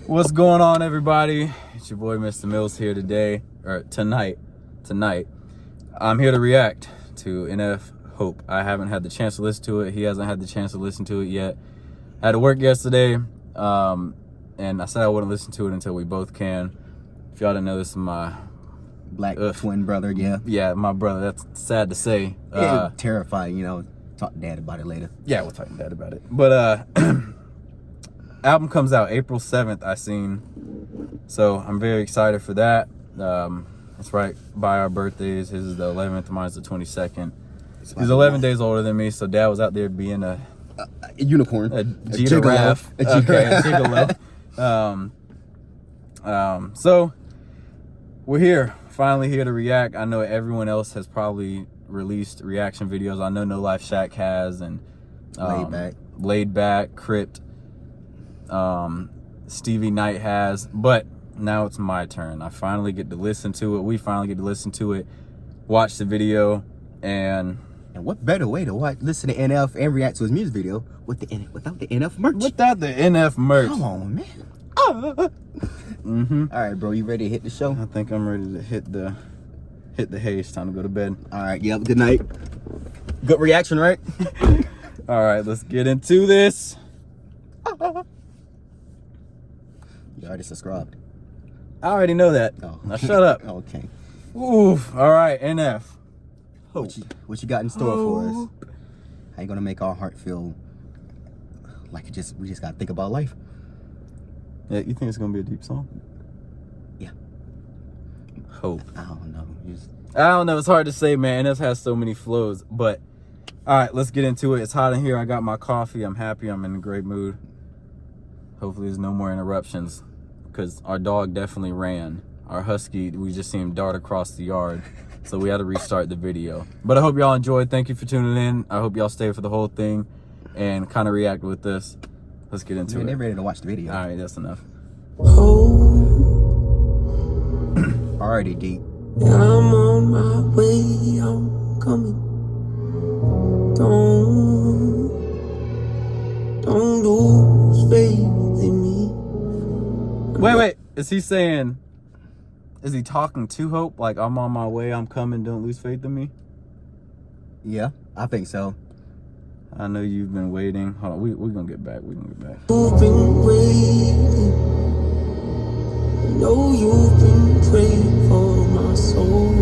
What's going on, everybody? It's your boy Mr. Mills here today, or tonight. I'm here to react to NF Hope. I haven't had the chance to listen to it. He hasn't had the chance to listen to it yet. I had to work yesterday, and I said I wouldn't listen to it until we both can. If y'all didn't know, this is my black twin brother. Yeah, my brother. That's sad to say. Terrifying, you know. Talk to dad about it later. Yeah, we'll talk to dad about it. But album comes out April 7th, I seen. So I'm very excited for that. It's right by our birthdays. His is the 11th, mine's the 22nd. He's 11 days older than me, so dad was out there being a unicorn. A giraffe. Okay, a gigolo. So we're here, finally here to react. I know everyone else has probably released reaction videos. I know No Life Shack has, and Laid Back, Crypt, Stevie Knight has, but now it's my turn. I finally get to listen to it. We finally get to listen to it, watch the video, and what better way to listen to NF and react to his music video without the NF merch? Without the NF merch. Come on, man. All right, bro, you ready to hit the show? I think I'm ready to hit the hay. It's time to go to bed. All right, yep, good night. Good reaction, right? All right, let's get into this. You already subscribed. I already know that. Oh. Now shut up. Okay. Oof. All right, NF. What you got in store for us? How you gonna make our heart feel like we just gotta think about life? Yeah, you think it's gonna be a deep song? Yeah. Hope. I don't know. I don't know. It's hard to say, man. NF has so many flows. But all right, let's get into it. It's hot in here. I got my coffee. I'm happy. I'm in a great mood. Hopefully there's no more interruptions, because our dog definitely ran. Our husky, we just see him dart across the yard. So we had to restart the video. But I hope y'all enjoyed. Thank you for tuning in. I hope y'all stay for the whole thing and kind of react with this. Let's get into it. They're ready to watch the video. All right, that's enough. Already deep. I'm on my way, I'm coming. Don't lose faith in me. Wait. Is he talking to Hope? Like, I'm on my way, I'm coming, don't lose faith in me? Yeah, I think so. I know you've been waiting. Hold on, we're gonna get back. You've been waiting. Know you've been praying for my soul.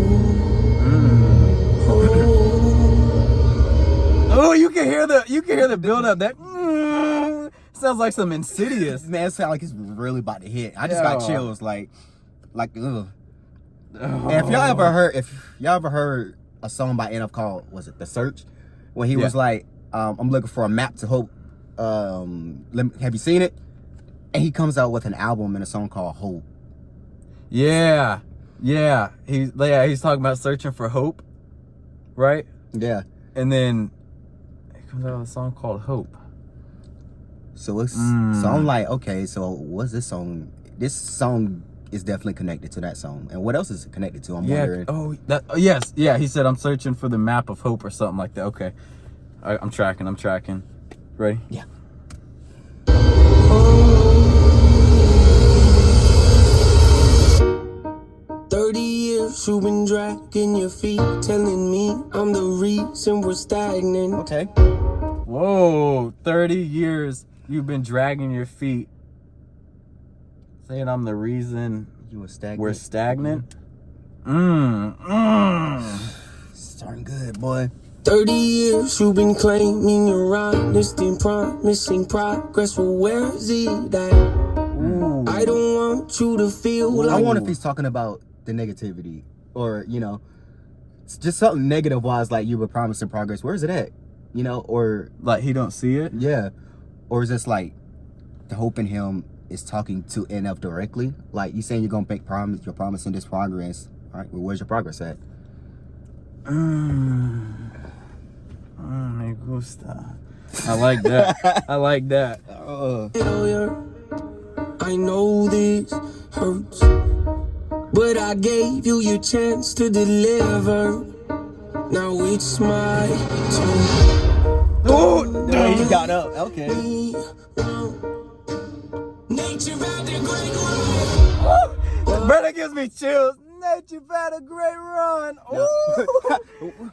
Oh, you can hear the build up. That sounds like some Insidious. Man, it sounds like it's really about to hit. I just got chills, ugh. Oh. And if y'all ever heard a song by NF called, was it The Search? When he was like, I'm looking for a map to hope. Have you seen it? And he comes out with an album and a song called Hope. Yeah. He's talking about searching for hope, right? Yeah. And then he comes out with a song called Hope. So it's so I'm like, okay, so what's this song? This song is definitely connected to that song. And what else is it connected to? I'm wondering. Yes. Yeah, he said I'm searching for the map of hope or something like that. Okay. I'm tracking. Ready? Yeah. 30 years you've been dragging your feet, telling me I'm the reason we're stagnant. Okay. Whoa, 30 years you've been dragging your feet, saying I'm the reason we're stagnant. Starting good, boy. 30 years you've been claiming you're honest and promising progress, but where is it at? I don't want you to feel like... I wonder if he's talking about the negativity, or, you know, it's just something negative wise, like you were promising progress. Where's it at? You know, or... Like he don't see it? Yeah. Or is this like the hope in him is talking to NF directly? Like, you saying you're going to make promise, you're promising this progress. All right, well, where's your progress at? Me gusta. I like that. I like that. I know this hurts, but I gave you your chance to deliver. Now it's my turn. Oh, no, he got up. Okay. Nature Bro, that gives me chills. Nate, you've had a great run. Ooh.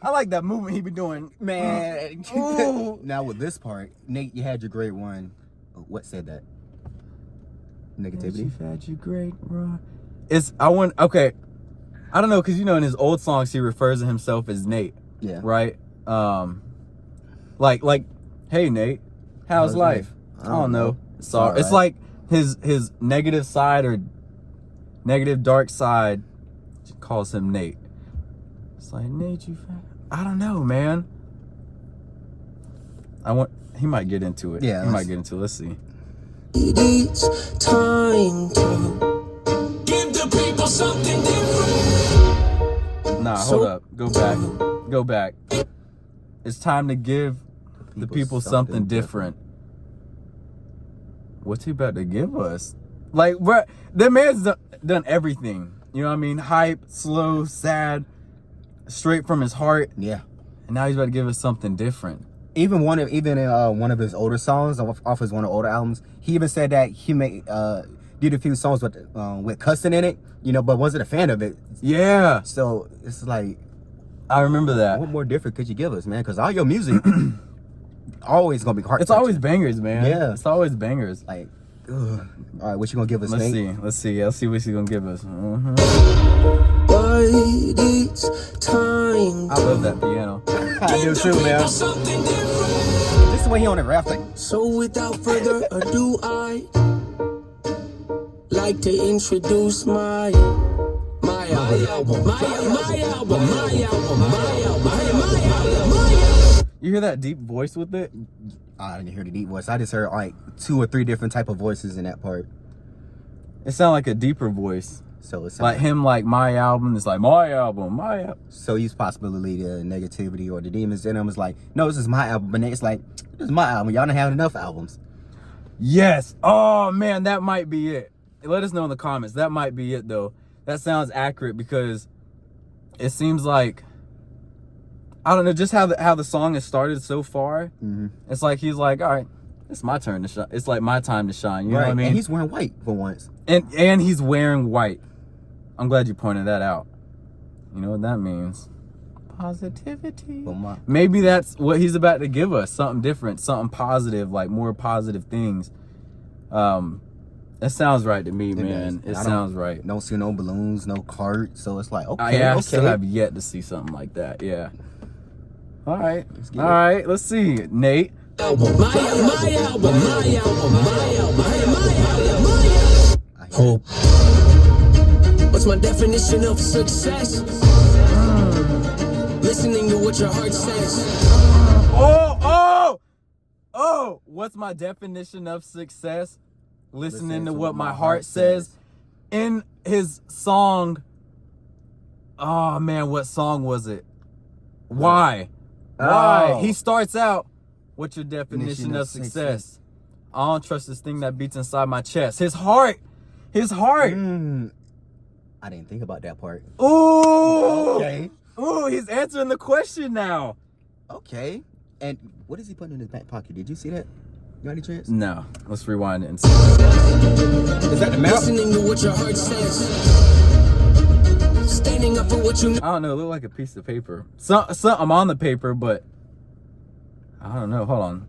I like that movement he be doing. Man. Ooh. Now with this part, Nate, you had your great one. What said that? Negativity. You've had your great run. Okay. I don't know, because you know in his old songs he refers to himself as Nate. Yeah. Right? Like, hey Nate, how's life? I don't know. It's all, it's like his negative side or negative dark side calls him Nate. It's like, Nate, I don't know, man. He might get into it. Yeah, he might get into it. Let's see. It's time to give the people something different. Nah, hold up. Go back. It's time to give the people something different. What's he about to give us? Like, bro, that man's done everything. You know what I mean? Hype, slow, sad, straight from his heart. Yeah. And now he's about to give us something different. Even in one of his older songs off his one of older albums, he even said that he did a few songs with cussing in it, you know, but wasn't a fan of it. Yeah. So it's like, I remember that. what more different could you give us, man? Because all your music always gonna be heart. It's always bangers, man. Yeah. It's always bangers. Like, ugh. All right, what you gonna give us? Let's Nate? see. Let's see what he's gonna give us. But it's time. I love that piano. I do too, man. This is when he on the rap thing. So without further ado, I like to introduce my album. You hear that deep voice with it? I didn't hear the deep voice. I just heard like 2 or 3 different type of voices in that part. It sounded like a deeper voice. So it's Like him, like my album. It's like my album. So he's possibly the negativity or the demons in him is like, no, this is my album. But it's like, this is my album. Y'all don't have enough albums. Yes. Oh man, that might be it. Let us know in the comments. That might be it though. That sounds accurate because it seems like, I don't know, just how the song has started so far. Mm-hmm. It's like he's like, all right, it's my turn to shine. It's like my time to shine. You know what I mean? And he's wearing white for once. And he's wearing white. I'm glad you pointed that out. You know what that means? Positivity. Maybe that's what he's about to give us. Something different, something positive, like more positive things. That sounds right to me, man. It sounds right. Don't see no balloons, no cart. So it's like, okay, I still have yet to see something like that. Yeah. All right. Let's see, Nate. Hope. What's my definition of success? Listening to what your heart says. Oh! What's my definition of success? Listening to what my heart says. In his song, oh man, what song was it? Why? He starts out, what's your definition of success? I don't trust this thing that beats inside my chest. His heart. I didn't think about that part. Ooh. Okay. Ooh, he's answering the question now. Okay. And what is he putting in his back pocket? Did you see that? You got any chance? No. Let's rewind it and see. Is that the map? Listening to what your heart says. Standing up for what you know. I don't know. It looked like a piece of paper. Something on the paper, but I don't know. Hold on,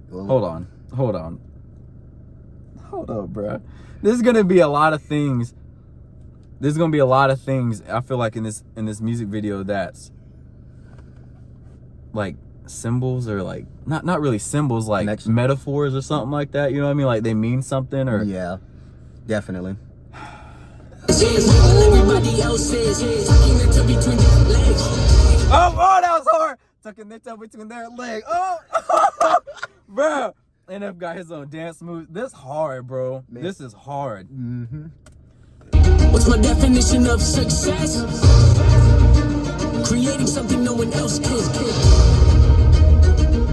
bro. There's gonna be a lot of things. I feel like in this music video that's like symbols or like not really symbols, like metaphors or something like that. You know what I mean? Like they mean something or yeah, definitely. Oh, that was hard. Tucking their tail between their legs. Oh, bro. NF got his own dance move. This hard, bro. Man. This is hard. Mm-hmm. What's my definition of success? Creating something no one else could.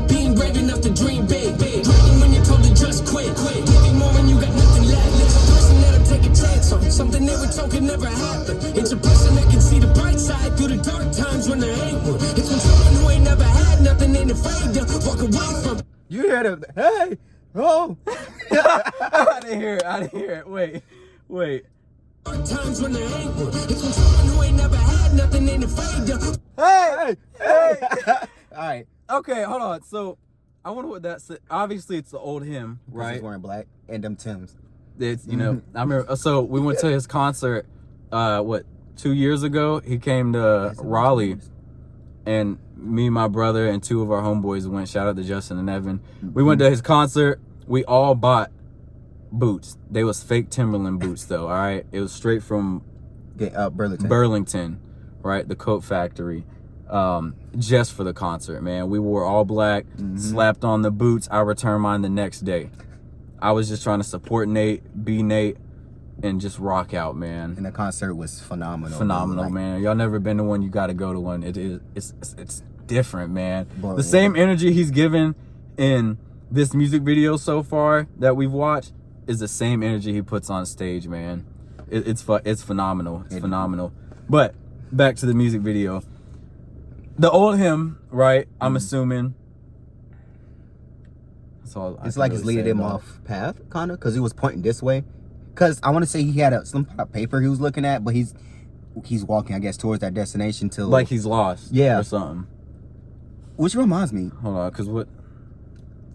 Being brave enough to dream big. Dreaming when you're told to just quit. Giving more when you got nothing left. It's a person that'll take a chance on something they were told could never happen. It's a person that can see the bright side through the dark times when there ain't one. It's when someone who ain't never had nothing ain't afraid to walk away from. You hear them? Hey, oh. I didn't hear it. I didn't hear it. Wait. Times when there ain't one. It's when someone who ain't never had nothing ain't afraid to. Hey. All right. Okay, hold on. So, I wonder what that's. Obviously, it's the old hymn, right? He's wearing black and them Timbs. It's, you know, I remember. So we went to his concert. 2 years ago? He came to Raleigh, and me, my brother, and two of our homeboys went. Shout out to Justin and Evan. We went to his concert. We all bought boots. They was fake Timberland boots, though. All right, it was straight from Burlington, right? The coat factory. Just for the concert, man. We wore all black, slapped on the boots. I returned mine the next day. I was just trying to support Nate, be Nate, and just rock out, man. And the concert was phenomenal. Phenomenal, like, man. Y'all never been to one, you got to go to one. It's different, man. But, the same energy he's given in this music video so far that we've watched is the same energy he puts on stage, man. It's phenomenal. It's phenomenal. But back to the music video. The old hymn, right? I'm assuming. That's all it's like it's leading him off path, kind of, because he was pointing this way. Because I want to say he had some paper he was looking at, but he's walking, I guess, towards that destination till like he's lost, or something. Which reminds me, hold on, because what?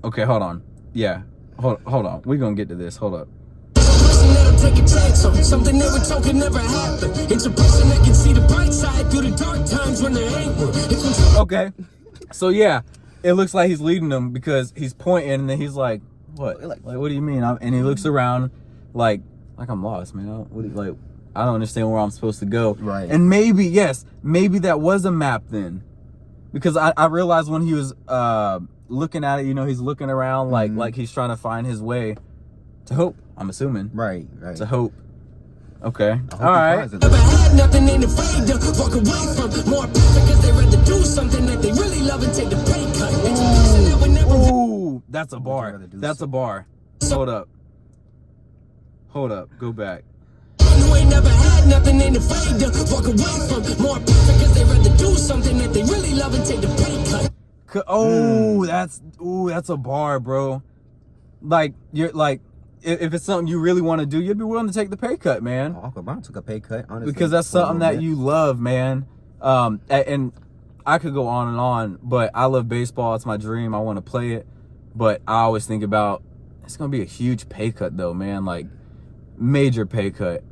Okay, hold on. Yeah, hold on. We're gonna get to this. Hold up. Take a chance on something they were talking never happened. It's a person that can see the bright side through the dark times when there ain't one. Okay, so yeah, it looks like he's leading them because he's pointing and then he's like, "What? Like what do you mean?" And he looks around, like I'm lost, man. I don't understand where I'm supposed to go. Right. And maybe that was a map then, because I realized when he was looking at it, you know, he's looking around like he's trying to find his way to hope. I'm assuming. Right. To hope. Okay. All right. Never had nothing, ain't afraid to walk away from more because they rather do something that they really love and take the pay cut. It's a person that would never. Ooh, that's a bar. That's a bar. Hold up. Go back. Who ain't never had nothing, ain't afraid to walk away from more because they rather do something that they really love and take the pay cut. Oh, that's a bar, bro. Like you're like. If it's something you really want to do, you'd be willing to take the pay cut, man. Uncle Brown took a pay cut, honestly. Because that's something that you love, man. And I could go on, but I love baseball. It's my dream. I want to play it. But I always think about, it's going to be a huge pay cut, though, man. Like, major pay cut.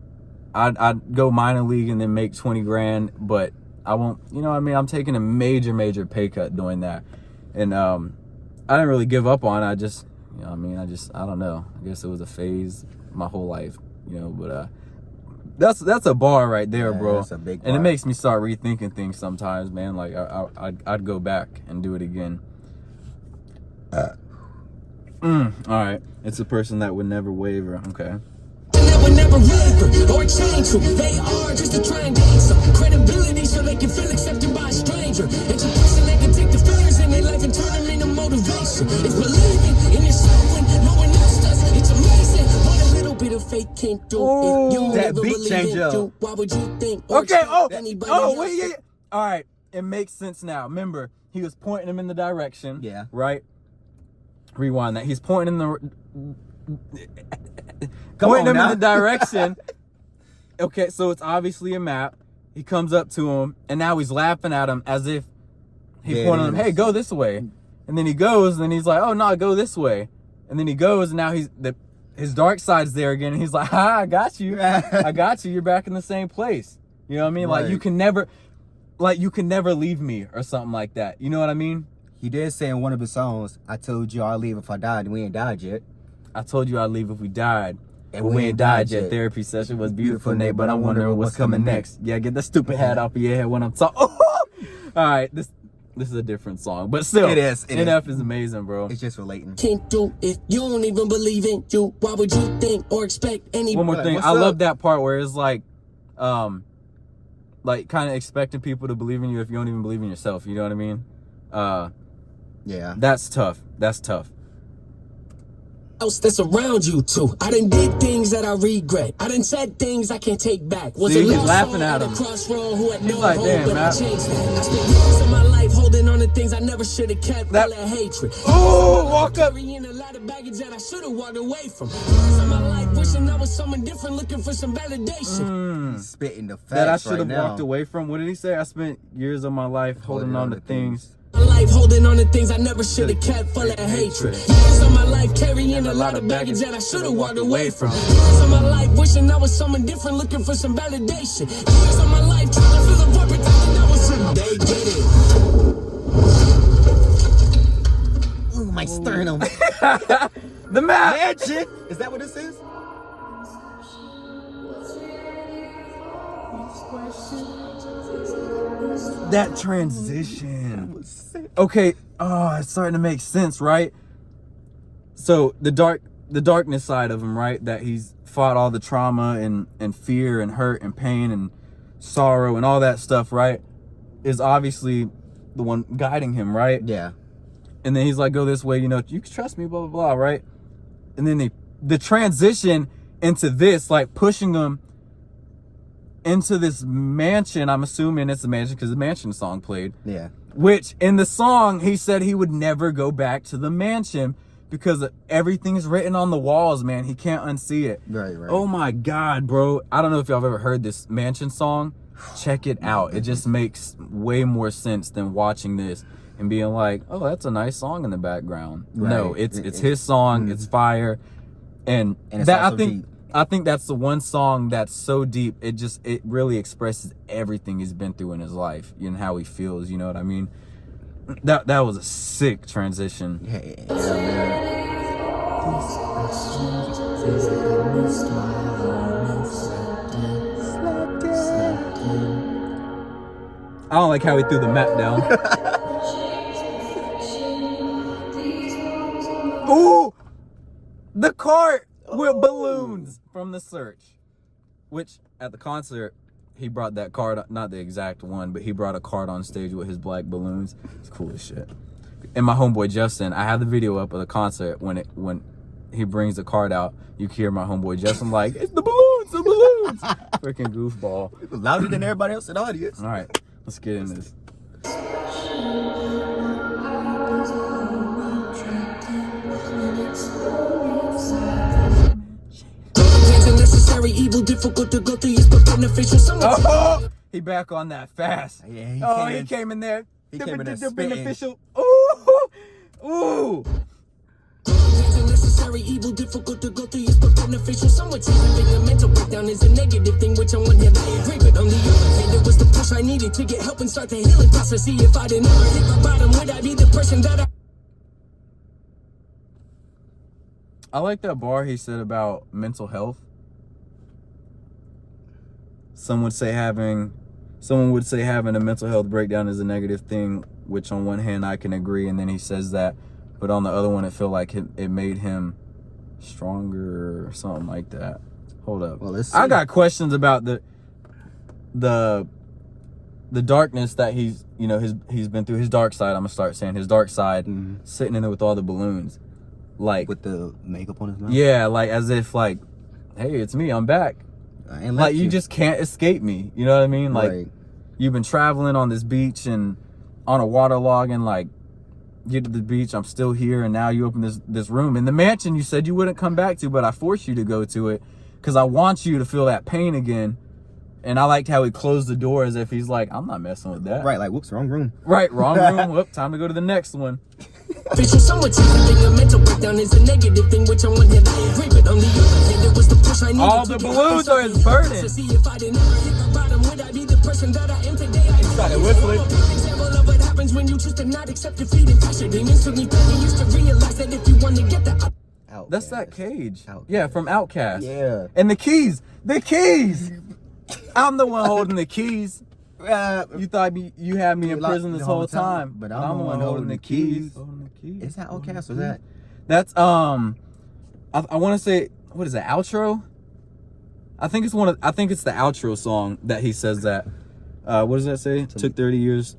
I'd go minor league and then make 20 grand, but I won't, you know what I mean? I'm taking a major pay cut doing that. And I didn't really give up on it. I just... You know what I mean? I don't know. I guess it was a phase my whole life, you know, but that's a bar right there, bro. That's a big bar. And it makes me start rethinking things sometimes, man. Like I'd go back and do it again. All right. It's a person that would never waver. Okay. That would never waver or change who they are just to try and gain some credibility so they can feel accepted by a stranger. It's a person that can take the fears in their life and turn them into motivation. It's believing in yourself when no one else does. It's amazing what a little bit of faith can do. If you that never beat believe changer. in you, why would you think? Okay. Anybody Wait. Yeah. All right. It makes sense now. Remember, he was pointing him in the direction. Yeah. Right. Rewind that. He's pointing in the. Come pointing on him now. in the direction. Okay, so it's obviously a map. He comes up to him, and now he's laughing at him as if he pointed him, hey, go this way. And then he goes, and then he's like, oh, no, go this way. And then he goes, and now his dark side's there again, and he's like, I got you. I got you. You're back in the same place. You know what I mean? Right. You can never leave me or something like that. You know what I mean? He did say in one of his songs, I told you I'll leave if I died, and we ain't died yet. I told you I'd leave if we died. And we ain't died yet. Therapy session was beautiful, Nate, but I'm wondering what's coming next. Yeah, get that stupid hat off of your head when I'm talking. All right, this is a different song, but still, It is. NF is amazing, bro. It's just relating. Can't do if you don't even believe in you. Why would you think or expect any? One more thing, What's I up? love that part where it's like kind of expecting people to believe in you if you don't even believe in yourself. You know what I mean? Yeah. That's tough. That's tough. else that's around you too. I done did things that I regret. I done said things I can't take back. Was See, a he's lost laughing soul at him. a crossroad who had He's no like, hope, damn, but I man. changed that. I spent years of my life holding on to things I never should have kept. That- Full of hatred. Oh, walk up. Carrying a lot of baggage that I should have walked away from. Years of my life wishing I was someone different, looking for some validation. Spitting the facts That I should right have now. walked away from. What did he say? I spent years of my life holding on to things. My life holding on to things I never should have kept, full of hatred. Years of my life carrying a lot of baggage that I should have walked away from. Years of my life wishing I was someone different, looking for some validation. Years of my life trying to feel the void, pretending I was in. They get it. Ooh, my sternum. The map. Magic. Is that what this is? That transition. Okay, oh, it's starting to make sense, right? So the darkness side of him, right? That he's fought all the trauma and fear and hurt and pain and sorrow and all that stuff, right? Is obviously the one guiding him, right? Yeah. And then he's like, go this way, you know, you can trust me, blah, blah, blah, right? And then the transition into this, like pushing him into this mansion. I'm assuming it's a mansion because the mansion song played. Yeah. Which in the song, he said he would never go back to the mansion because everything's written on the walls, man. He can't unsee it. Right. Oh my God, bro. I don't know if y'all have ever heard this mansion song. Check it out. It just makes way more sense than watching this and being like, oh, that's a nice song in the background. Right. No, it's his song. It's fire. And it's that also deep. I think that's the one song that's so deep. It really expresses everything he's been through in his life and how he feels. You know what I mean? That was a sick transition. Yeah, man. I don't like how he threw the map down. Ooh, the cart with balloons from The Search, which at the concert he brought that card, not the exact one, but he brought a card on stage with his black balloons. It's cool as shit. And my homeboy Justin, I have the video up of the concert when he brings the card out. You can hear my homeboy Justin like, it's the balloons, the balloons. Freaking goofball. It was louder than everybody else in the audience. All right, let's get in this. Evil, difficult to go through, yes, but beneficial. Oh, he back on that fast. Yeah, he came in there. He came in there spitting. Beneficial. Ooh. Necessary evil, difficult to go through, yes, but beneficial. Somewhat challenging. A mental breakdown is a negative thing, which on one hand I agree, but on the other hand, it was the push I needed to get help and start the healing process. See, if I didn't ever hit my bottom, would I be the person that I like that bar he said about mental health. Someone would say having a mental health breakdown is a negative thing, which on one hand I can agree, and then he says that, but on the other one it felt like it made him stronger or something like that. Hold up. Well, let's see. I got questions about the darkness that he's been through, his dark side. I'm gonna start saying his dark side, sitting in there with all the balloons, like with the makeup on his mouth. Yeah, like as if like, hey, it's me, I'm back. Like you just can't escape me. You know what I mean? Like right. You've been traveling on this beach and on a waterlog and like get to the beach, I'm still here, and now you open this room in the mansion you said you wouldn't come back to, but I forced you to go to it because I want you to feel that pain again. And I liked how he closed the door as if he's like, I'm not messing with that. Right, like whoops, wrong room. Right, wrong room. Whoop, time to go to the next one. Somewhat challenging. A mental breakdown is a negative thing, which on one hand I agree, but on the other hand, it was the push I needed. All the balloons are his burden. To see if I didn't ever hit my bottom, would I be the person that I am today? I started whistling. Example of what happens when you choose to not accept defeat and pressure. Demons took me 30 years to realize that if you want to get the That's that Cage. Outcast. Yeah, from Outkast. Yeah. And the keys. I'm the one holding the keys. You thought you had me in prison this whole time, but I'm the one holding the keys. Holding the keys. Is that Outkast or that? That's I want to say, what is that, outro? I think it's the outro song that he says that. What does that say? It took 30 years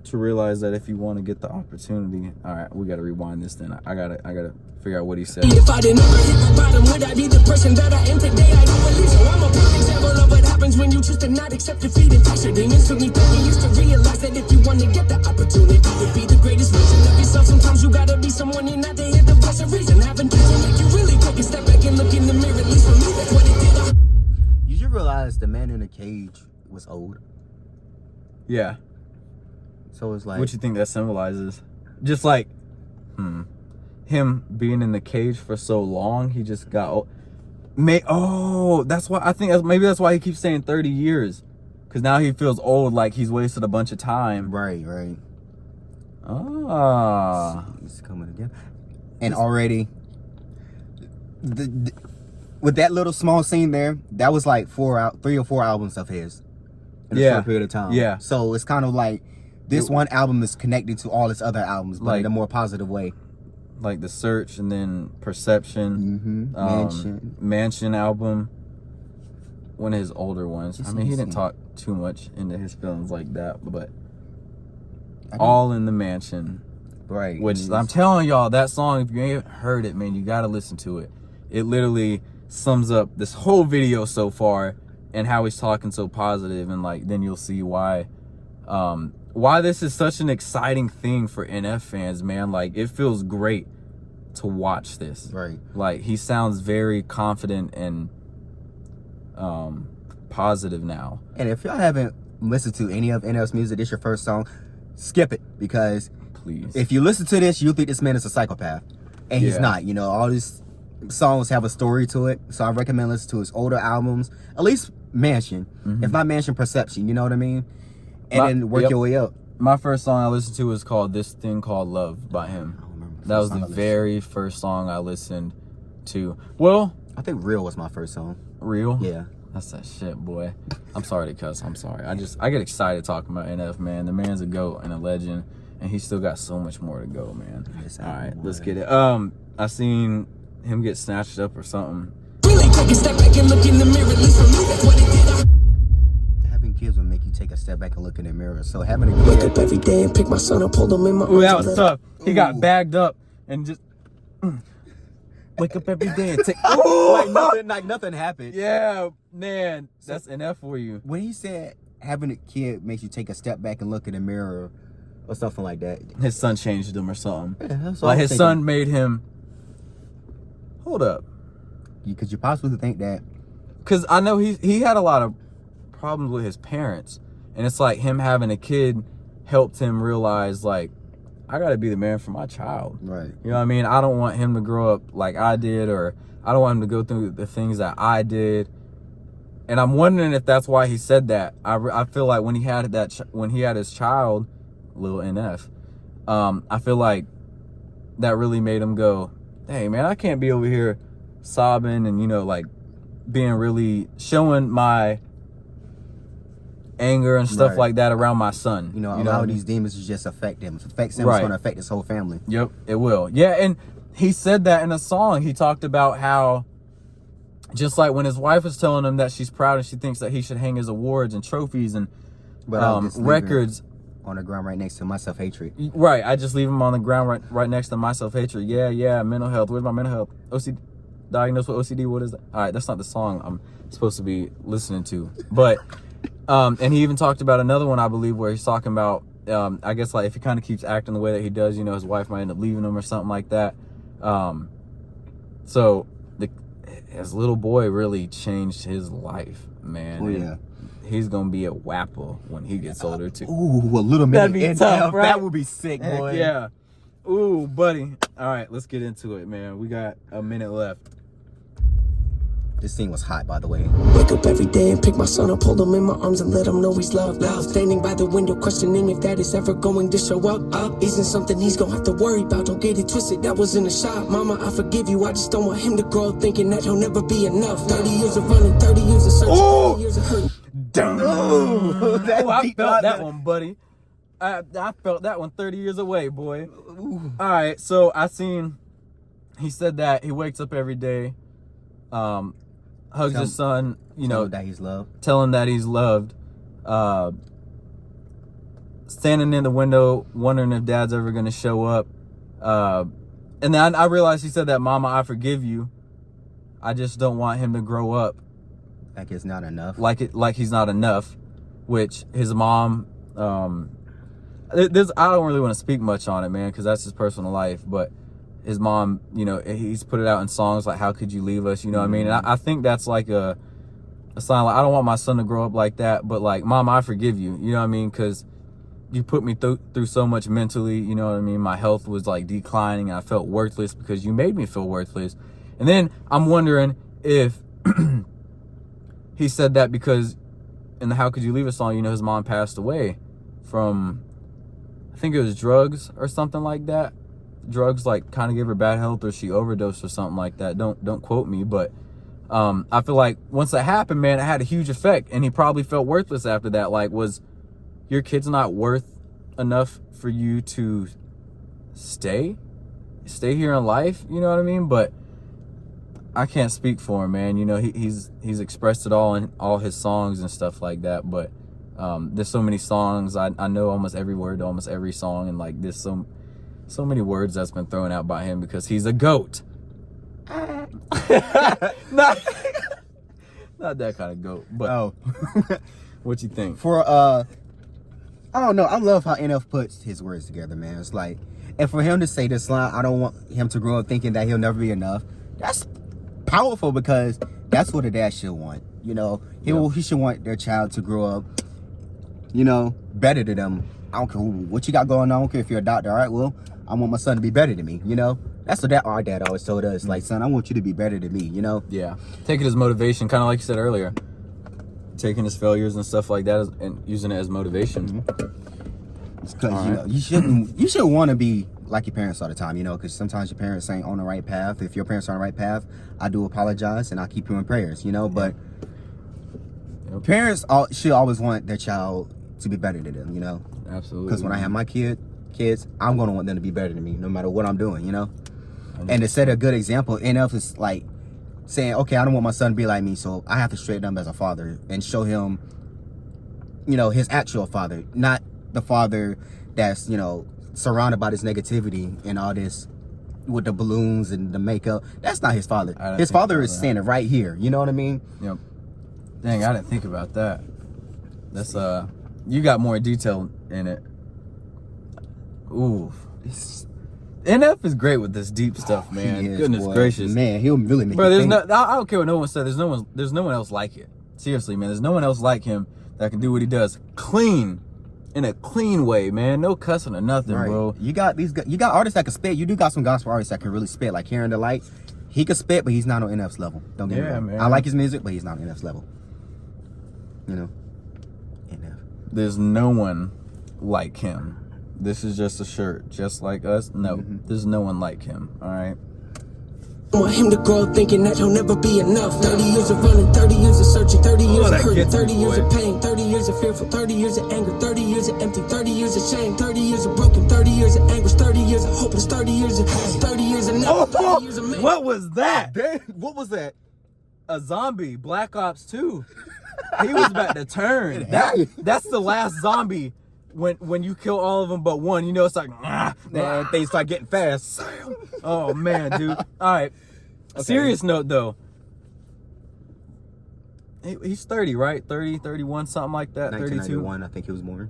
to realize that if you want to get the opportunity. All right, we got to rewind this then. I gotta figure out what he said. If I didn't ever hit the bottom, would I be the person that I am today? I don't believe so. I'm a perfect example of what happens when you choose to not accept defeat and face your demons. Took me 30 years to realize that if you want to get the opportunity to be the greatest version of yourself, sometimes you gotta be someone you're not to hear the voice of reason. Having to make you really take a step back and look in the mirror. At least for me, that's what it did. Did you realize the man in the cage was old? Yeah. So it's like, What you think that symbolizes? Just like, him being in the cage for so long, he just got old. That's why I think maybe that's why he keeps saying 30 years, because now he feels old, like he's wasted a bunch of time. right. It's coming again, and already, with that little small scene there, that was like 3 or 4 albums of his in a short period of time. Yeah. So it's kind of like this one album is connected to all his other albums, but Like- in a more positive way. Like The Search, and then Perception, Mansion album, one of his older ones. I mean, he didn't talk too much into his feelings like that, but All in the Mansion, Right. which I'm telling y'all, that song, if you ain't heard it, man, you gotta listen to it. It literally sums up this whole video so far and how he's talking so positive, and like then you'll see why this is such an exciting thing for NF fans, man. Like, it feels great to watch this. Right. Like, he sounds very confident and positive now. And if y'all haven't listened to any of NF's music, this your first song, skip it, because Please. if you listen to this, you'll think this man is a psychopath, and he's Yeah. not. You know, all these songs have a story to it, so I recommend listening to his older albums, at least Mansion, if not Mansion, Perception. You know what I mean? And then work your way up. My first song I listened to was called This Thing Called Love by him. I don't remember That was the very first song I listened to. Well, I think Real was my first song. Real? Yeah. That's that shit, boy. I'm sorry to cuss. I'm sorry. I get excited talking about NF, man. The man's a GOAT and a legend, and he still got so much more to go, man. Yes, All right, boy. let's get it. I seen him get snatched up or something. Really take a step back and look in the mirror. At least for me, that's what it did. Having kids will make you take a step back and look in the mirror. So having a Wake kid, up every day and pick my son up, hold him in my arms. Ooh, that was and tough. He got Ooh. bagged up and just wake up every day and take. like nothing happened. Yeah, man, that's NF for you. When he said having a kid makes you take a step back and look in the mirror, or something like that. His son changed him or something. Yeah, that's what Like I his was son thinking. made him. Hold up, Could you possibly think that? because I know he had a lot of problems with his parents, and it's like him having a kid helped him realize, like, I gotta be the man for my child. Right. You know what I mean? I don't want him to grow up like I did, or I don't want him to go through the things that I did. And I'm wondering if that's why he said that. I feel like when he had when he had his child, little NF, I feel like that really made him go, hey man, I can't be over here sobbing and, you know, like being really showing my anger and stuff Right. like that around my son. You know, what allow I mean? these demons to just affect him. If it affects him, Right. it's going to affect his whole family. Yep, it will. Yeah, and he said that in a song. He talked about how, just like when his wife was telling him that she's proud and she thinks that he should hang his awards and trophies and But I'll just leave him records. on the ground right next to my self-hatred. Right, I just leave him on the ground right next to my self-hatred. Yeah, mental health. Where's my mental health? OCD, diagnosed with OCD, what is that? All right, that's not the song I'm supposed to be listening to. But, and he even talked about another one, I believe, where he's talking about, I guess, like, if he kind of keeps acting the way that he does, you know, his wife might end up leaving him or something like that. So, his little boy really changed his life, man. Oh, And yeah. he's going to be a wapper when he gets older, too. Ooh, a little That'd mini be NF. tough, right? That would be sick, Heck boy. yeah. Ooh, buddy. All right, let's get into it, man. We got a minute left. This scene was hot, by the way. Wake up every day and pick my son up, hold him in my arms and let him know he's loved. Standing by the window, questioning if that is ever going to show up. Isn't something he's gonna have to worry about. Don't get it twisted, that was in a shot. Mama, I forgive you. I just don't want him to grow up thinking that he'll never be enough. 30 years of running, 30 years of searching, 30 years of hurt. Damn. Ooh, Oh, I felt that one, buddy. I felt that one 30 years away, boy. Ooh. All right, so he said that he wakes up every day, hugs his son, you know, that he's loved. tell him that he's loved, standing in the window wondering if dad's ever going to show up, And then I realized he said that, "Mama, I forgive you. I just don't want him to grow up like it's not enough. like he's not enough," which his mom, there's, I don't really want to speak much on it, man, because that's his personal life, but his mom, you know, he's put it out in songs like "How Could You Leave Us," you know what I mean? And I think that's like a sign, like, I don't want my son to grow up like that, but like, "Mom, I forgive you," you know what I mean? Because you put me through so much mentally, you know what I mean? My health was like declining. I felt worthless because you made me feel worthless. And then I'm wondering if he said that because in the "How Could You Leave Us" song, you know, his mom passed away from, I think it was drugs or something like that. Drugs like kind of gave her bad health, or she overdosed or something like that. Don't quote me, but I feel like once that happened, man, it had a huge effect, and he probably felt worthless after that. Like, was your kid's not worth enough for you to stay here in life? You know what I mean? But I can't speak for him, man. You know, he's expressed it all in all his songs and stuff like that. But there's so many songs. I know almost every word to almost every song, and like there's so many words that's been thrown out by him because he's a goat. not that kind of goat, but what you think? I don't know. I love how NF puts his words together, man. It's like, and for him to say this line, "I don't want him to grow up thinking that he'll never be enough," that's powerful, because that's what a dad should want. You know, he should want their child to grow up, you know, better than them. I don't care what you got going on. I don't care if you're a doctor. All right, well, I want my son to be better than me, you know? That's what our dad always told us. Like, son, I want you to be better than me, you know? Yeah. Take it as motivation, kind of like you said earlier. Taking his failures and stuff like that and using it as motivation. Because, you know, you should want to be like your parents all the time, you know? Because sometimes your parents ain't on the right path. If your parents are on the right path, I do apologize, and I'll keep you in prayers, you know? But parents should always want their child to be better than them, you know? Absolutely. Because when I have my kids, I'm going to want them to be better than me, no matter what I'm doing, you know? And to set a good example, NF is like saying, okay, I don't want my son to be like me, so I have to straighten up as a father and show him, you know, his actual father, not the father that's, you know, surrounded by this negativity and all this with the balloons and the makeup. That's not his father. His father is standing right here. You know what I mean? Yep. Dang, I didn't think about that. That's you got more detail in it. Ooh. NF is great with this deep stuff, man. Goodness gracious, man, he'll really make. Bro, I don't care what no one said. There's no one else like it. Seriously, man. There's no one else like him that can do what he does clean, in a clean way, man. No cussing or nothing, bro. You got artists that can spit. You do got some gospel artists that can really spit, like Hearing the Light. He can spit, but he's not on NF's level. Don't get me wrong. Man. I like his music, but he's not on NF's level. You know, NF. There's no one like him. This is just a shirt, just like us. No, there's no one like him. All right. Want him to grow up thinking that he'll never be enough. 30 years of running, 30 years of searching, 30 years of hurting, 30 years of pain, 30 years of fearful, 30 years of anger, 30 years of empty, 30 years of shame, 30 years of broken, 30 years of anguish, 30 years of hopeless, 30 years of 30 years of never, 30 years of What was that? What was that? A zombie, Black Ops 2. He was about to turn. That's the last zombie. When you kill all of them but one, you know, it's like, they start getting fast. Oh, man, dude. All right. Okay. Serious note, though. He's 30, right? 30, 31, something like that. 1991, I think he was born.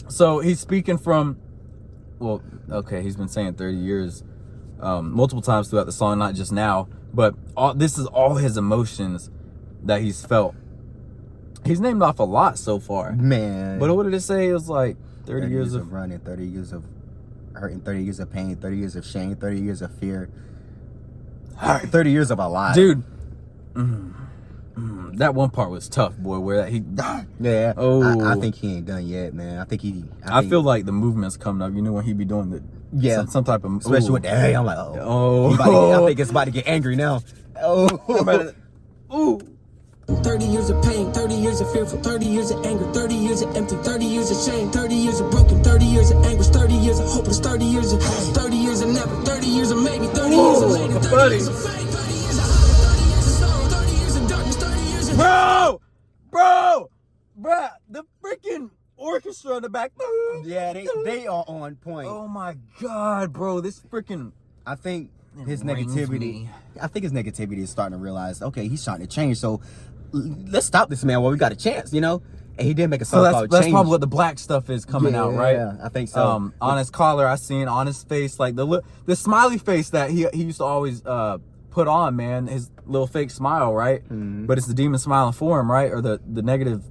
So he's speaking from, well, okay, he's been saying 30 years multiple times throughout the song, not just now. But this is all his emotions that he's felt. He's named off a lot so far. Man. But what did it say? It was like 30 years of running, 30 years of hurting, 30 years of pain, 30 years of shame, 30 years of fear. 30 years of a lie. Dude. That one part was tough, boy, where he... Yeah. Oh. I think he ain't done yet, man. I feel like the movement's coming up. You know, when he be doing the... Yeah. Some type of... Especially with the hey, I'm like, I think it's about to get angry now. Ooh. 30 years of pain, 30 years of fearful, 30 years of anger, 30 years of empty, 30 years of shame, 30 years of broken, 30 years of anguish, 30 years of hopeless, 30 years of 30 years of never, 30 years of maybe, 30 years of later, 30 years of fame, 30 years of high, 30 years of sorrow, 30 years of darkness, 30 years of Bro, the freaking orchestra in the back. Yeah, they are on point. Oh my God, bro, this freaking I think his rings negativity. me. I think his negativity is starting to realize, okay, he's trying to change. So let's stop this man while we got a chance, you know. And he did make a song called that's Change. probably what the black stuff is coming out, right? Yeah, I think so. On his collar, I seen on his face, like the smiley face that he used to always put on, man, his little fake smile, right? But it's the demon smiling for him, right? Or the negative,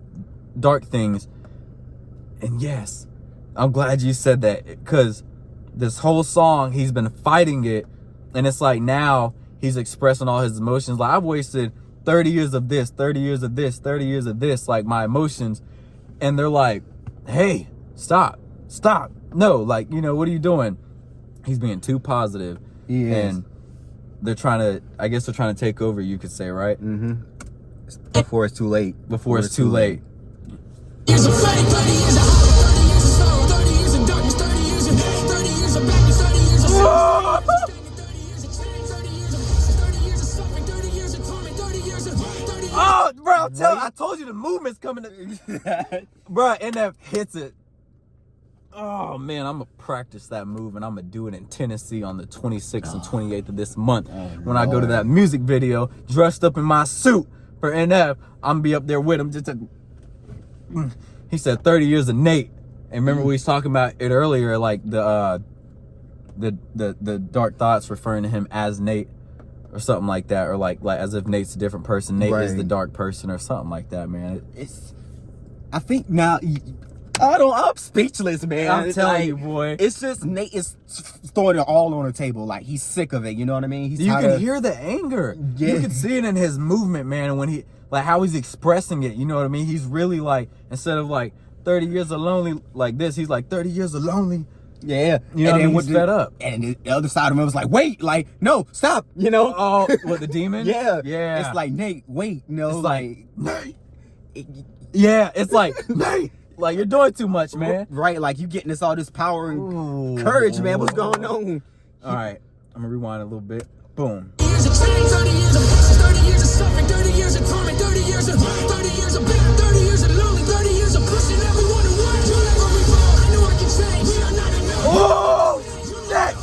dark things. And yes, I'm glad you said that, because this whole song he's been fighting it, and it's like now he's expressing all his emotions. Like, I've wasted 30 years of this, 30 years of this, 30 years of this, like my emotions. And they're like, hey, stop. No, like, you know, what are you doing? He's being too positive. He is. And they're trying to, I guess they're trying to take over, you could say, right? Before it's too late. Before it's too late. Years of fighting, 30 years of hard, 30 years of sorrow, 30 years of darkness, 30 years of hate, 30 years of badness, 30 years of sin, 30 years of change, 30 years of 30 years of suffering, 30 years of torment, 30 years of 30 years. Oh, bro, I told you the movement's coming. Bro, NF hits it. Oh, man, I'm going to practice that move, and I'm going to do it in Tennessee on the 26th and 28th of this month. When I go to that music video, dressed up in my suit for NF, I'm going to be up there with him. He said 30 years of Nate. And remember we was talking about it earlier, like the dark thoughts referring to him as Nate or something like that, or like as if Nate's a different person. Nate is the dark person or something like that, man. I think now, I'm speechless, man. I'm It's telling like, you, boy. It's just Nate is throwing it all on the table. Like, he's sick of it, you know what I mean? You can hear the anger. Yeah. You can see it in his movement, man. When he, like, how he's expressing it, you know what I mean? He's really like, instead of like 30 years of lonely like this, he's like 30 years of lonely. Yeah. You know what I mean? He's fed up. And the other side of him was like, wait, like, no, stop, you know? Oh, what, the demon? Yeah. Yeah. It's like, Nate, wait, no, It's like, Nate. Yeah, it's like, Nate, like, you're doing too much, man. Right, like, you getting all this power and courage, man. What's going on? All right, I'm gonna rewind a little bit. Boom. 30 years of change, 30 years of passion, 30 years of suffering, 30 years of torment, 30 years of 30 years of bitter, 30 years of lonely, 30 years of pushing everyone away. You'll never revolve. I know I can change. We are not enough. Oh, Nate!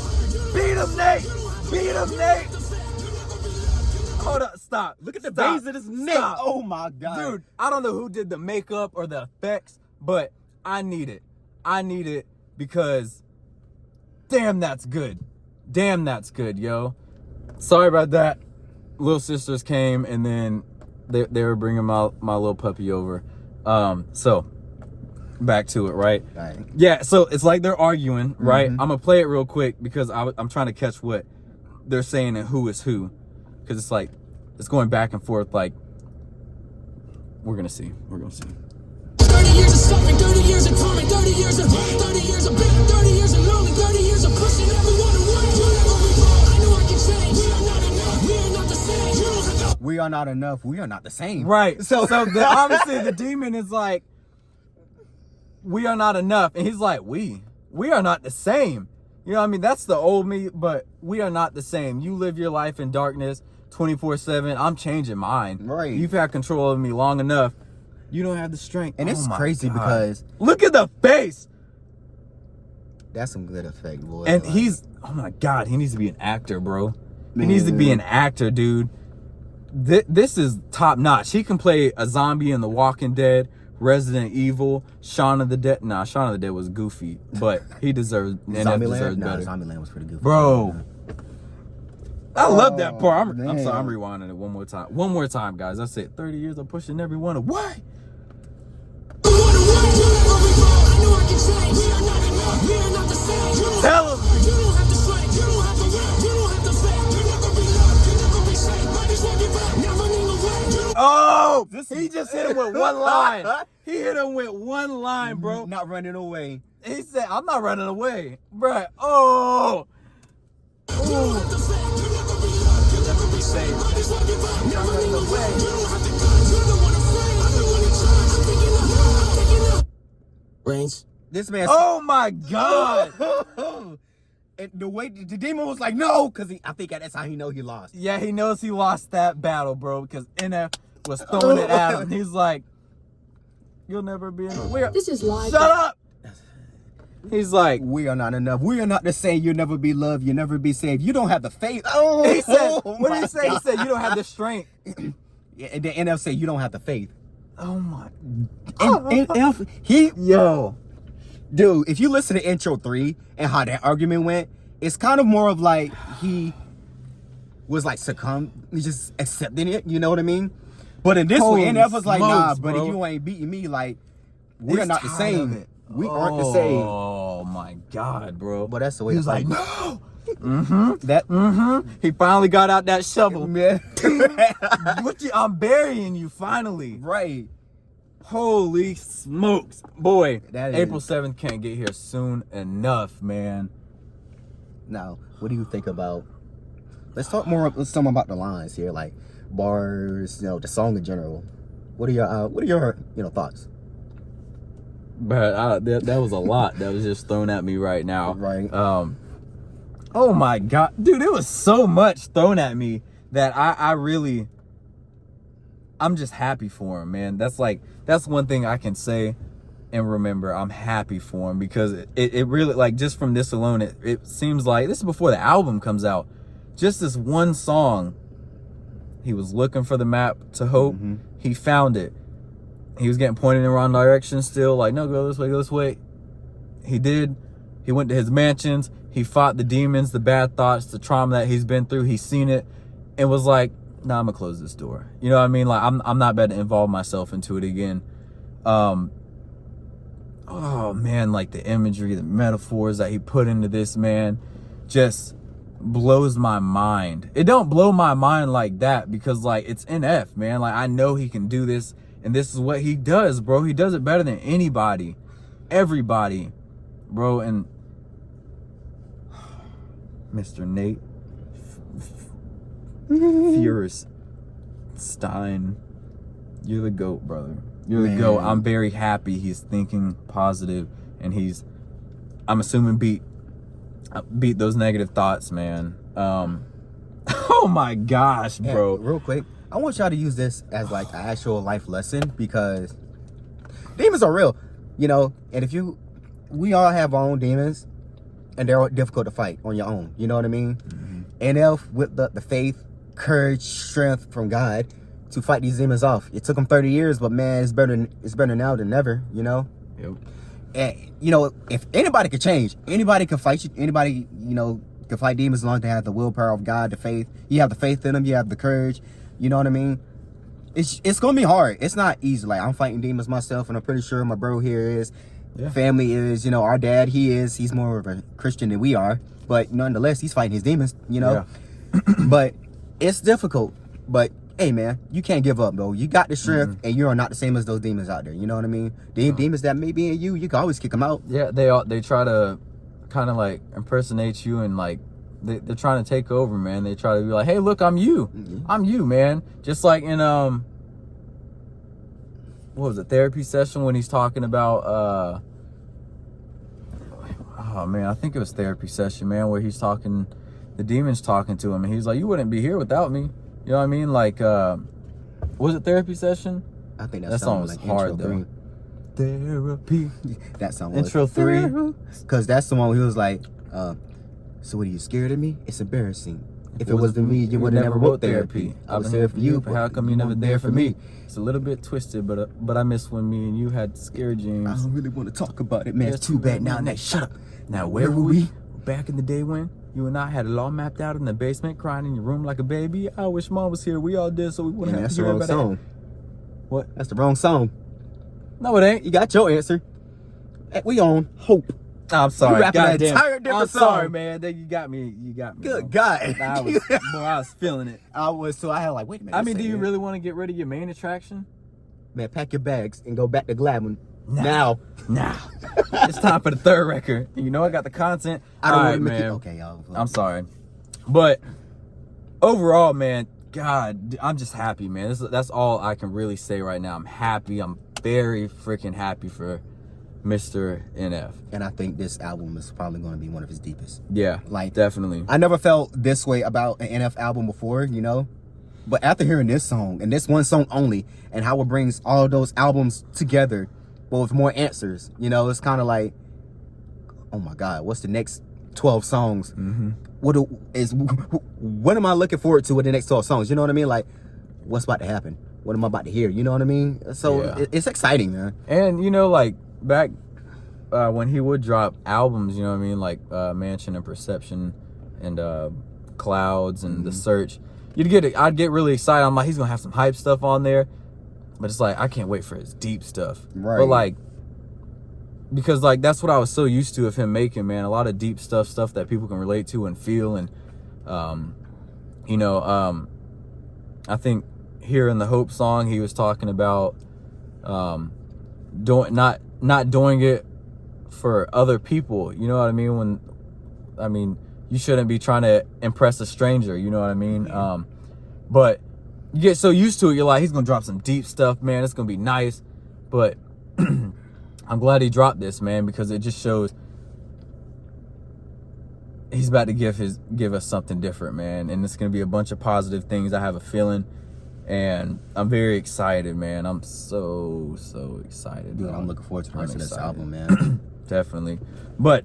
Beat him, Nate! Beat him, Nate! Hold up, stop. Look at the veins of his neck. Stop. Oh my God. Dude, I don't know who did the makeup or the effects, but I need it. I need it because damn, that's good. Damn, that's good, yo. Sorry about that. Little sisters came and then they were bringing my little puppy over. So back to it, right? Right. Yeah, so it's like they're arguing, right? I'm gonna play it real quick because I'm trying to catch what they're saying and who is who, because it's like it's going back and forth. Like we're gonna see. 30 years of suffering, 30 years of torment, 30 years of 30 years of bitter, 30 years of lonely, 30 years of pushing everyone away. You'll never revolve. I know I can change. We are not enough. We are not the same. You don't have to. We are not enough. We are not the same. Right. So obviously the demon is like, we are not enough, and he's like, we are not the same. You know what I mean? That's the old me, but we are not the same. You live your life in darkness 24/7. I'm changing mine. Right. You've had control of me long enough. You don't have the strength. And it's Oh my crazy God. because look at the face. that's some good effect, boy. And Like, he's, oh my God, he needs to be an actor, bro. He needs to be an actor, dude. This is top notch. He can play a zombie in The Walking Dead, Resident Evil, Shaun of the Dead. Nah, Shaun of the Dead was goofy, but he deserves, NF deserves better. Zombieland was pretty good. Bro, I love that part. I'm man. sorry, I'm rewinding it one more time. One more time, guys. That's it. 30 years of pushing everyone away. Tell him. Oh, he just hit him with one line. He hit him with one line, bro. Not running away. He said, I'm not running away. Bruh. Oh. Range. This man. Oh my God. And the way the demon was like, no, because I think that's how he know he lost. Yeah, he knows he lost that battle, bro, because NF was throwing it at him. He's like, you'll never be in the This is live. Shut up. He's like, we are not enough. We are not the same. You'll never be loved. You'll never be saved. You don't have the faith. Oh, he said, oh what did my he say? God. He said, you don't have the strength. Yeah, and then NF said, you don't have the faith. Oh my. And yo, dude, if you listen to intro 3 and how that argument went, it's kind of more of like he was like he just accepting it, you know what I mean? But in this one, Holy NF was like, nah, smokes, buddy, bro. you ain't beating me. Like, we're He's not the tired of same. it. We aren't the same. Oh my God, bro. But that's the way he it's was like, like, no. He finally got out that shovel. man. I'm burying you finally. Right. Holy smokes. Boy, That is- April 7th can't get here soon enough, man. Now, what do you think about? Let's talk more. Some about the lines here, like bars. You know, the song in general. What are your thoughts? But that was a lot that was just thrown at me right now. Right. Oh my God, dude, it was so much thrown at me that I'm just happy for him, man. That's one thing I can say and remember. I'm happy for him because it really, like, just from this alone, it seems like this is before the album comes out. Just this one song, he was looking for the map to hope. Mm-hmm. He found it. He was getting pointed in the wrong direction still, like, no, go this way, go this way. He did. He went to his mansions. He fought the demons, the bad thoughts, the trauma that he's been through. He's seen it and was like, nah, I'm gonna close this door. You know what I mean? Like, I'm not about to involve myself into it again. Oh man, like the imagery, the metaphors that he put into this, man, just blows my mind. It don't blow my mind like that because, like, it's NF, man. Like, I know he can do this, and this is what he does, bro. He does it better than anybody, everybody, bro. And Mr. Nate Feuerstein, you're the GOAT, brother. You're the GOAT. I'm very happy he's thinking positive, and I'm assuming beat those negative thoughts, man. Oh my gosh, bro. And real quick, I want y'all to use this as like an actual life lesson because demons are real, and we all have our own demons and they're difficult to fight on your own, you know what I mean? Mm-hmm. NF with the faith, courage, strength from God to fight these demons off. It took him 30 years, but man, it's better now than never, Yep. And if anybody could change, anybody can fight you, anybody, can fight demons as long as they have the willpower of God, the faith. You have the faith in them, you have the courage, you know what I mean? It's gonna be hard. It's not easy. Like, I'm fighting demons myself, and I'm pretty sure my bro here is. Yeah. Family is, our dad, he's more of a Christian than we are, but nonetheless, he's fighting his demons, Yeah. But it's difficult. But hey, man, you can't give up, though. You got the strength, and you are not the same as those demons out there. You know what I mean? The demons that may be in you can always kick them out. Yeah, they try to kind of like impersonate you, and like they're trying to take over, man. They try to be like, hey, look, I'm you. Mm-hmm. I'm you, man. Just like in what was it, therapy session when he's talking about oh man, I think it was therapy session, man, where he's talking, the demon's talking to him, and he's like, you wouldn't be here without me. You know what I mean? Like, was it therapy session? I think that song was like hard though. Therapy. That song was intro 3. Because that's the one where he was like, so what, are you scared of me? It's embarrassing. If it wasn't me, you would have never wrote therapy. I was there for you, but how come you never there for me? It's a little bit twisted, but I miss when me and you had scary dreams. I don't really want to talk about it, man. It's too bad now. Next, shut up. Now, where were we? Back in the day when you and I had it all mapped out in the basement, crying in your room like a baby. I wish Mom was here. We all did, so we wouldn't have to hear about it. That's the wrong song. What? That's the wrong song. No, it ain't. You got your answer. We on Hope. I'm sorry. You rapping an entire different song. Sorry, man. You got me. Good God. I was feeling it. I was, so I had like, wait a minute. I mean, do you really want to get rid of your main attraction? Man, pack your bags and go back to Gladwin. Now. It's time for the third record. You know I got the content. I don't want to man. Okay, y'all. I'm sorry. But overall, man, God, I'm just happy, man. That's all I can really say right now. I'm happy. I'm very freaking happy for Mr. NF. And I think this album is probably going to be one of his deepest. Yeah, like, definitely. I never felt this way about an NF album before, But after hearing this song, and this one song only, and how it brings all those albums together, but with more answers, it's kind of like, oh my God, what's the next 12 songs? Mm-hmm. What am I looking forward to with the next 12 songs? You know what I mean? Like, what's about to happen? What am I about to hear? You know what I mean? So Yeah. it's exciting, man. And, you know, like, back when he would drop albums, you know what I mean? Like, Mansion and Perception and Clouds and The Search. I'd get really excited. I'm like, he's going to have some hype stuff on there. But it's like, I can't wait for his deep stuff. Right. But, like, because, like, that's what I was so used to of him making, man. A lot of deep stuff that people can relate to and feel. And, you know, I think here in the Hope song, he was talking about not doing it for other people. You know what I mean? You shouldn't be trying to impress a stranger. You know what I mean? Yeah. But you get so used to it, you're like, he's going to drop some deep stuff, man. It's going to be nice. But I'm glad he dropped this, man, because it just shows he's about to give us something different, man. And it's going to be a bunch of positive things, I have a feeling. And I'm very excited, man. I'm so excited. Dude, I'm looking forward to the rest of this excited. album, man. Definitely. But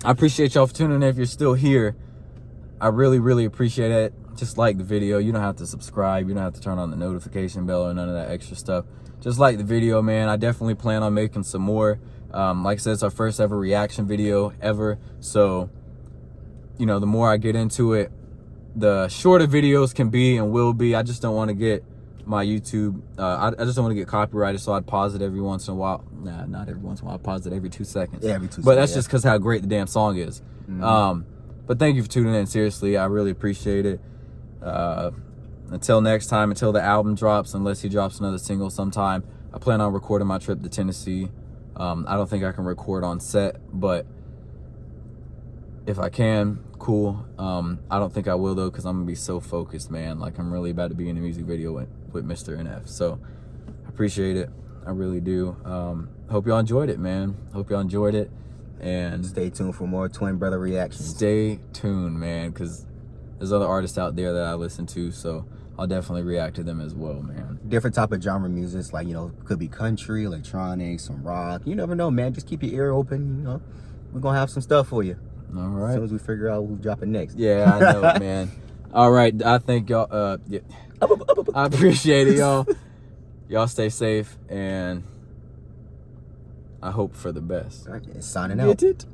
I appreciate y'all for tuning in. If you're still here, I really appreciate it. Just like the video. You don't have to subscribe. You don't have to turn on the notification bell or none of that extra stuff. Just like the video, man. I definitely plan on making some more. Like I said, it's our first ever reaction video ever. So, you know, the more I get into it, the shorter videos can be and will be. I just don't want to get my YouTube, I just don't want to get copyrighted, so I'd pause it every once in a while. Nah, not every once in a while. I pause it every 2 seconds. Yeah, every 2 seconds. But that's just because how great the damn song is. But thank you for tuning in. Seriously, I really appreciate it. Until next time, until the album drops, unless he drops another single sometime, I plan on recording my trip to Tennessee. I don't think I can record on set, but if I can, cool. I don't think I will, though, because I'm going to be so focused, man. Like, I'm really about to be in a music video with Mr. NF. So, I appreciate it. I really do. Hope y'all enjoyed it, man. Hope y'all enjoyed it. And Stay tuned for more Twin Brother reactions. stay tuned, man, because there's other artists out there that I listen to, so I'll definitely react to them as well, man. Different type of genre music, like, you know, could be country, electronic, some rock. You never know, man. Just keep your ear open, you know. We're going to have some stuff for you. All As right. soon as we figure out who's dropping next. Yeah, I know it, man. All right. I think y'all, yeah. I appreciate it, y'all. Y'all stay safe, and I hope for the best. All right, signing out. Get it?